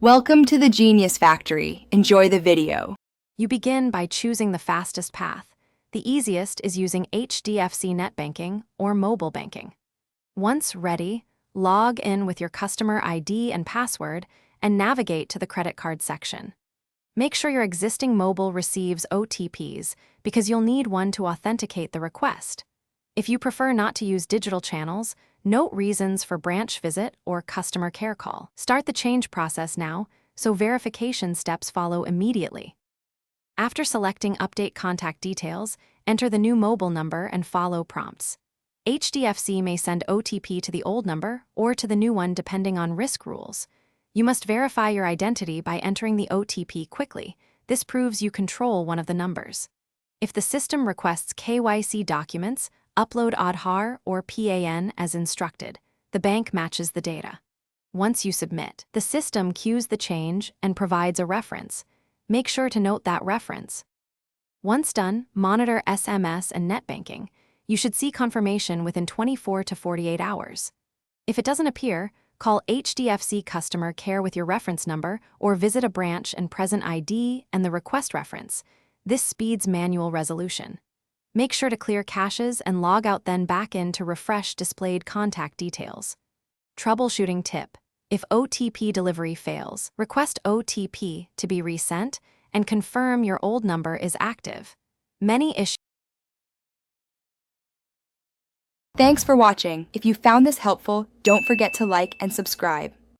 Welcome to the Genius Factory. Enjoy the video. You begin by choosing the fastest path. The easiest is using HDFC Net Banking or mobile banking. Once ready, log in with your customer ID and password and navigate to the credit card section. Make sure your existing mobile receives OTPs because you'll need one to authenticate the request. If you prefer not to use digital channels, note reasons for branch visit or customer care call. Start the change process now, so verification steps follow immediately. After selecting Update Contact Details, enter the new mobile number and follow prompts. HDFC may send OTP to the old number or to the new one depending on risk rules. You must verify your identity by entering the OTP quickly. This proves you control one of the numbers. If the system requests KYC documents, upload Aadhaar or PAN as instructed. The bank matches the data. Once you submit, the system queues the change and provides a reference. Make sure to note that reference. Once done, monitor SMS and net banking. You should see confirmation within 24 to 48 hours. If it doesn't appear, call HDFC Customer Care with your reference number or visit a branch and present ID and the request reference. This speeds manual resolution. Make sure to clear caches and log out, then back in to refresh displayed contact details. Troubleshooting tip: if OTP delivery fails, request OTP to be resent and confirm your old number is active. Many issues. Thanks for watching. If you found this helpful, don't forget to like and subscribe.